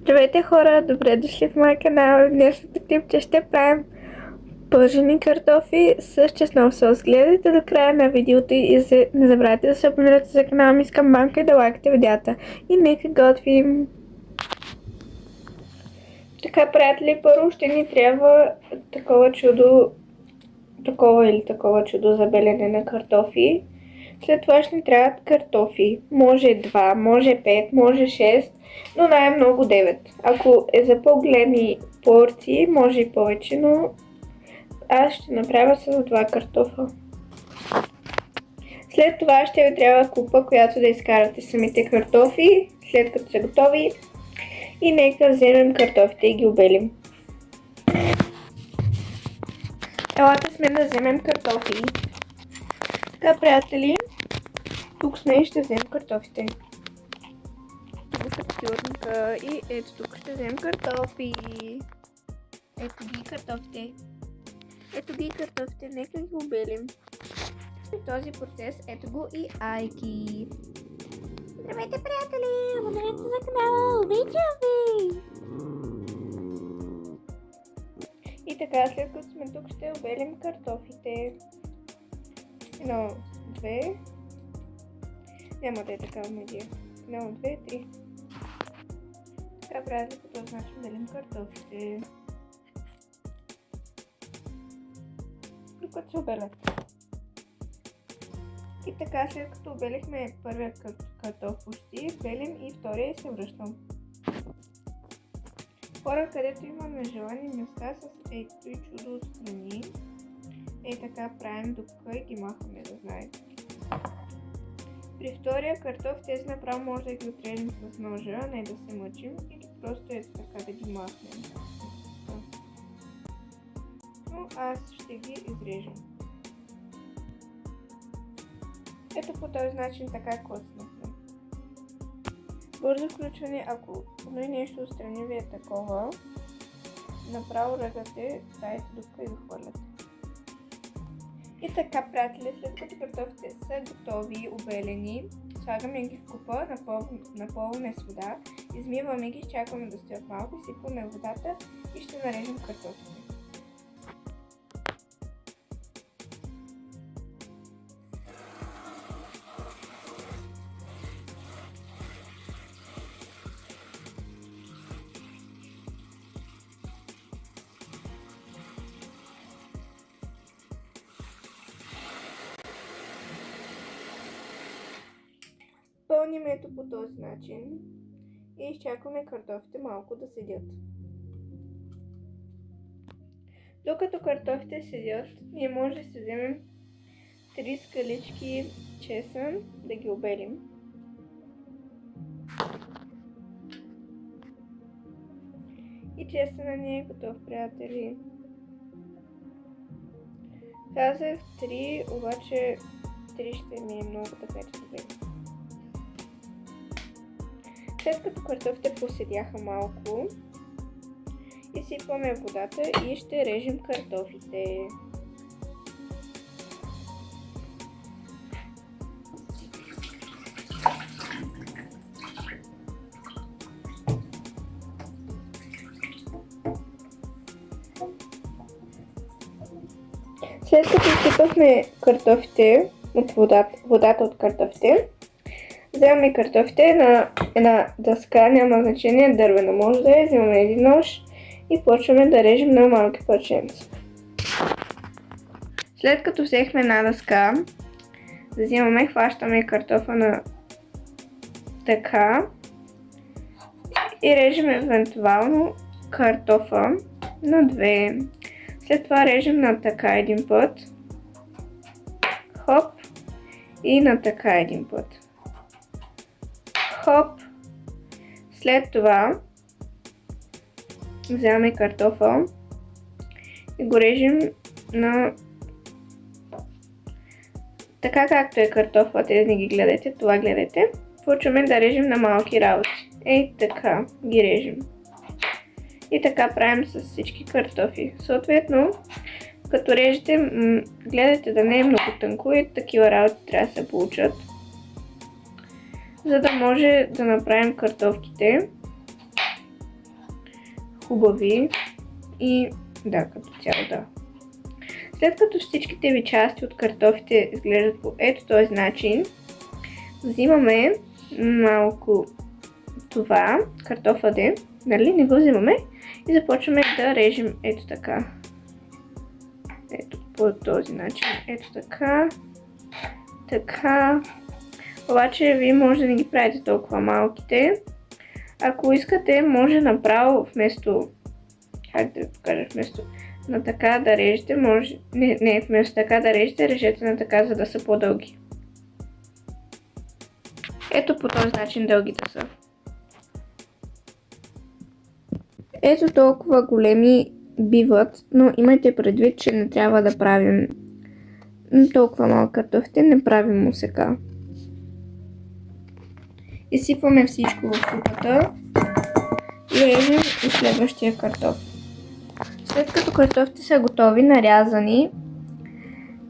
Здравейте хора, добре дошли в моя канал. Днешното клипче ще правим пържени картофи с чеснок сос. Гледайте до края на видеото и не забравяйте да се абонирате за канала ми с камбанка и да лайкате видеята. И нека готвим! Така, приятели, първо ще ни трябва такова чудо за белене на картофи. След това ще ни трябват картофи. Може 2, може 5, може 6, но най-много 9. Ако е за по-големи порции, може и повече, но аз ще направя с 2 картофа. След това ще ви трябва купа, която да изкарате самите картофи, след като са готови. И нека вземем картофите и ги обелим. Елате сме да вземем картофи. Така, приятели, тук сме и ще вземем картофите. Тук са тюрника и ето тук ще вземем картофи. Ето ги картофите. Ето ги картофите, нека ги обелим. В този процес ето го и Айки. Здравейте, приятели! Абонирайте се за канала! Обичам ви! И така, след като сме тук, ще обелим картофите. 1, 2. Няма да е така медия. 1, 2, 3. Така, приятели, по този начин белим картофите. Докато се обелят. И така, след като обелихме първия картоф почти, белим и втория и се връщам. Хора, където има нежелани места с ето и чудо отстрани, така правим дупка и ги махаме, да знаете. При втория картоф тези направо може да ги отрежем с ножа, не да се мъчим, или просто ето така да ги махнем. Но аз ще ги изрежем. Ето по този начин така клъцнахме. Бързо включване, ако и нещо отстрани ви е такова, направо ръгате, правите дупка и го хвърляте. И така, приятели, след като картофите са готови, обелени, слагаме ги в купа, напълваме с вода, измиваме ги, чакаме да стоят малко, сипваме водата и ще нарежем картофите. Пълним ето по този начин и изчакваме картофите малко да седят. Докато картофите седят, ние може да си вземем 3 скалички чесън да ги обелим. И чесънът ни е готов, приятели. Казах 3, обаче 3 ще ми е много, така че добре. След като картофите поседяха малко, изсипваме водата и ще режем картофите. След като изсипахме картофите от водата от картофите, вземаме картофите на една дъска, няма значение, дървена може да е, вземаме един нож и почваме да режем на малки парченца. След като взехме една дъска, взимаме, хващаме картофа на така и режем евентуално картофа на 2. След това режем на така един път, хоп, и на така един път. Хоп! След това вземаме картофа и го режем на така както е картофа, тези не ги гледайте, това гледайте. Почваме да режем на малки работи. Ей така ги режем. И така правим с всички картофи. Съответно, като режете, гледайте да не е много тънко и такива работи трябва да се получат. За да може да направим картофките хубави и да, като цяло да. След като всичките ви части от картофите изглеждат по ето този начин, взимаме малко това картофаде, нали, не го взимаме и започваме да режем ето така. Ето по този начин, ето така, така. Обаче вие може да не ги правите толкова малките. Ако искате, може направо вместо, как да покажа, вместо на така да режете, може, не, вместо така да режете, режете на така, за да са по-дълги. Ето по този начин дългите са. Ето толкова големи биват, но имайте предвид, че не трябва да правим толкова малко картофите, не правим мусека. Изсипваме всичко в купата и режем и следващия картоф. След като картофите са готови, нарязани,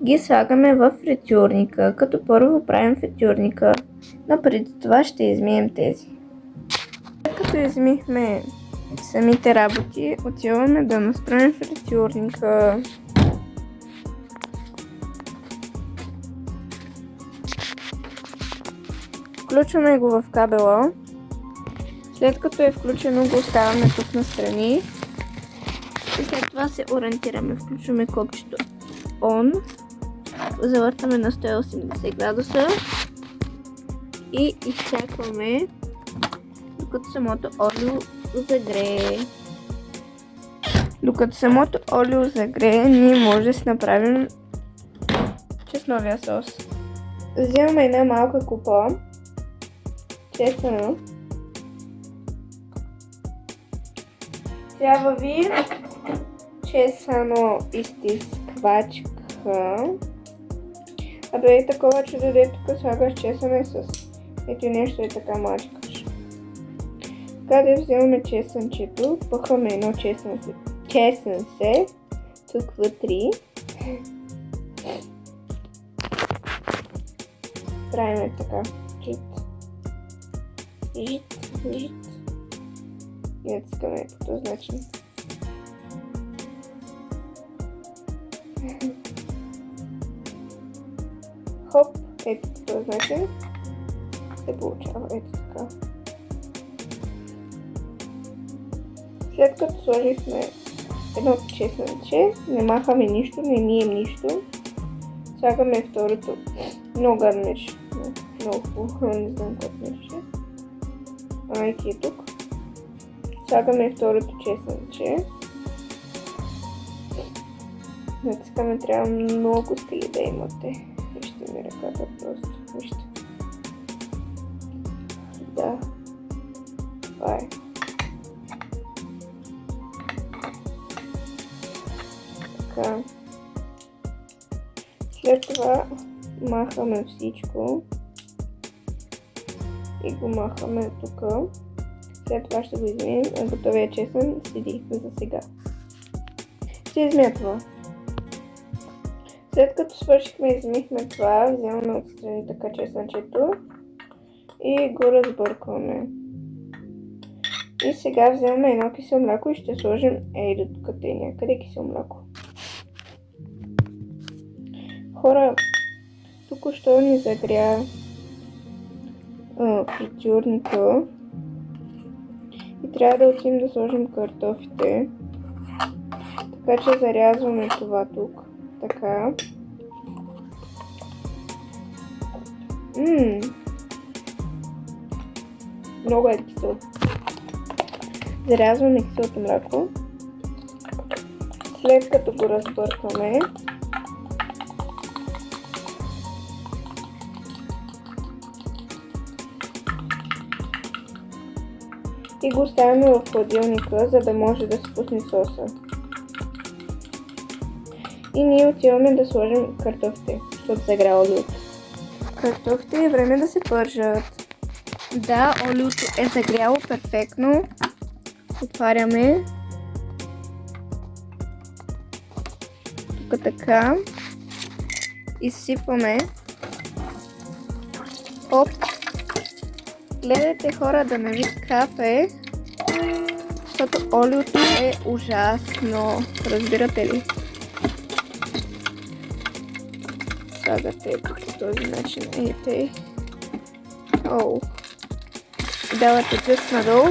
ги слагаме в фритюрника, като първо правим фритюрника, но преди това ще измием тези. След като измихме самите работи, отиваме да настроим фритюрника. Включваме го в кабела. След като е включено, го оставяме тук настрани. И след това се ориентираме. Включваме копчето On. Завъртаме на 180 градуса. И изчакваме докато самото олио загрее. Докато самото олио загрее, ние може да си направим чесновия сос. Вземаме една малка купа чесън. Трябва ви чесъно изтисквачка. А да е такова чудо, де тук слагаш чесън с ето нещо и така мачкаш. Така да вземаме чесънчето, пъхваме едно чесънце тук вътре. Правим така. Жит. И натискаме по този начин. Хоп, ето по този начин се получава ето така. След като сложихме едно чесънче, не махаме нищо, не мием нищо, слагаме второто. Много гадно мириш. Много хубаво, не знам как мирише. Майки е тук. Слагаме второто чесънче. Натискаме, трябва много сили да имате. Вижте ми ръката просто. Вижте. Да. Това е. Така. След това махаме всичко. И го махаме тук. След това ще го измием, а готовия чесън седи за сега. Ще измия това. След като свършихме и измихме това, вземаме отстрани така чесънчето и го разбъркваме. И сега вземаме едно кисело мляко и ще сложим до тук някъде кисело мляко. Хора, току-що ни загря фритюрника и трябва да отидем да сложим картофите. Така че зарязваме това тук. Така. Много е кисело. Зарязваме киселото мляко. След като го разбъркваме, и го оставяме в хладилника, за да може да се пусне соса. И ние отиваме да сложим картофите, защото загря олиото. Картофите е време да се пържат. Да, олиото е загряло перфектно. Отваряме. Тук така. Изсипваме. Оп. Гледайте, хора, да не ви капе, защото олиото е ужасно. Разбирате ли? Слагате по този начин. Ей. Оу. Давате пръст надолу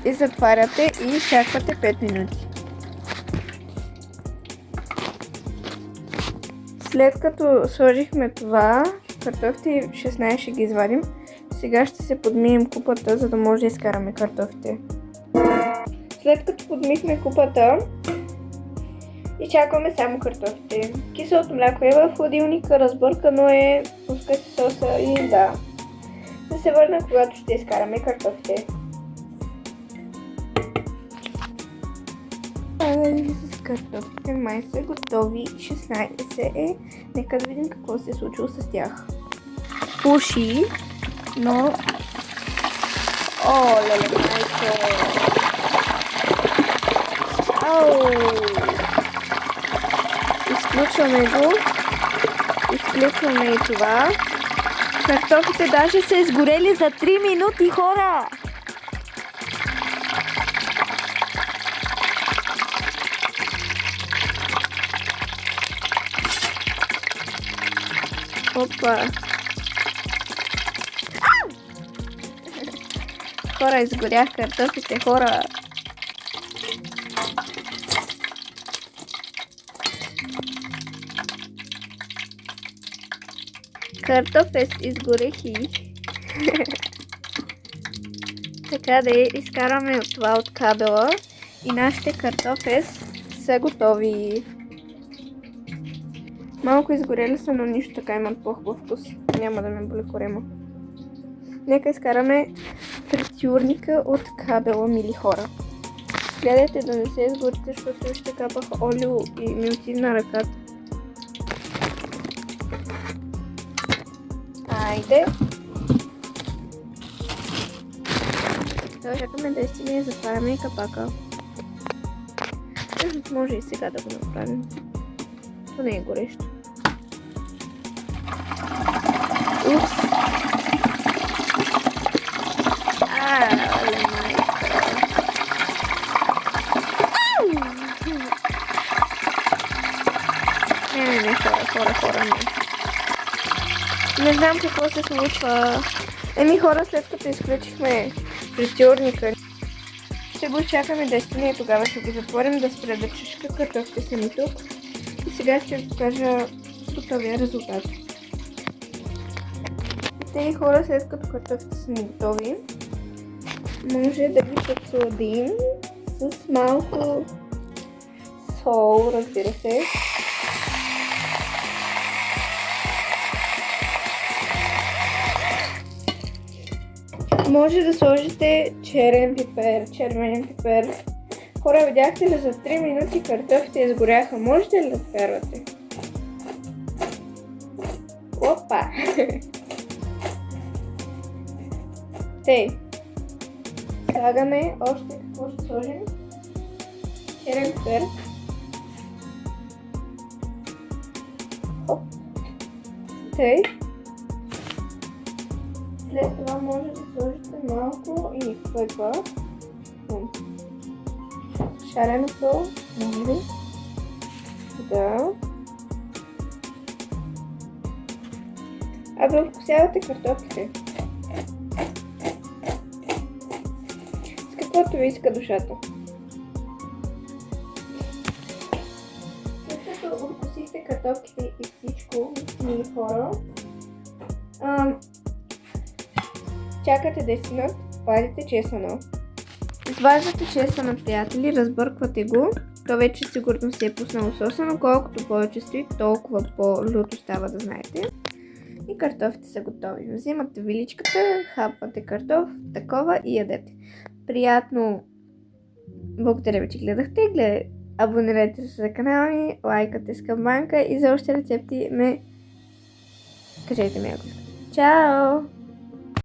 и затваряте и чаквате 5 минути. След като сложихме това, картофите 16 ще ги извадим. Сега ще се подмием купата, за да може да изкараме картофите. След като подмихме купата, изчакваме само картофите. Киселото мляко е в хладилника, разбъркано е, пускате соса и да. Да се върна, когато ще изкараме картофите. С картофите май са готови. 16 е. Нека да видим какво се е случило с тях. Пуши, но... О, леле, майко! Ау! Изключваме го. Изключваме и това. Картофите даже са изгорели за 3 минути, хора! Опа! Хора, изгорях картофите, хора! Картофес изгорехи. Така да изкараме от това от кабела и нашите картофес са готови. Малко изгорели са, но нищо, така имат по-хубав вкус. Няма да ме боли корема. Нека изкараме фритюрника от кабела, мили хора. Гледайте да не се изгорите, защото ще капах олио и ми отиде на ръката. Айде! Сега чакаме да изтигне и затваряме и капака. Може и сега да го направим. То не е горещо. Упс! Леле майка! Не, хора, не. Не знам какво се случва. Хора, след като изключихме фритюрника, ще го чакаме 10 минути и тогава ще го затворим да спре да чушка картофите са ми тук. И сега ще ви покажа готовия резултат. Тези хора, след като картофите са ни готови, може да ги подсладим с малко сол, разбира се. Може да сложите черен пипер. Хора, видяхте ли, за 3 минути картофите изгоряха. Можете ли да вкарвате? Опа! Тей. Слагаме още какво ще сложим. Черен пипер. Хоп. Тей. След това може да сложите малко и пепа. Шарено сол, може. Да. А да вкусявате картофите. С каквото ви иска душата. След като вкусихте картофите и всичко, мили хора, чакате 10 минути, вадите чесъна. Изваждате чесъна, приятели, разбърквате го. То вече сигурно се е пуснало соса, но колкото повече стои, толкова по-люто става, да знаете. И картофите са готови. Взимате виличката, хапвате картоф, такова и ядете. Приятно! Благодаря ви, че гледахте. Абонирайте се за канала ми, лайкате с камбанка и за още рецепти кажете ми ако искате. Чао!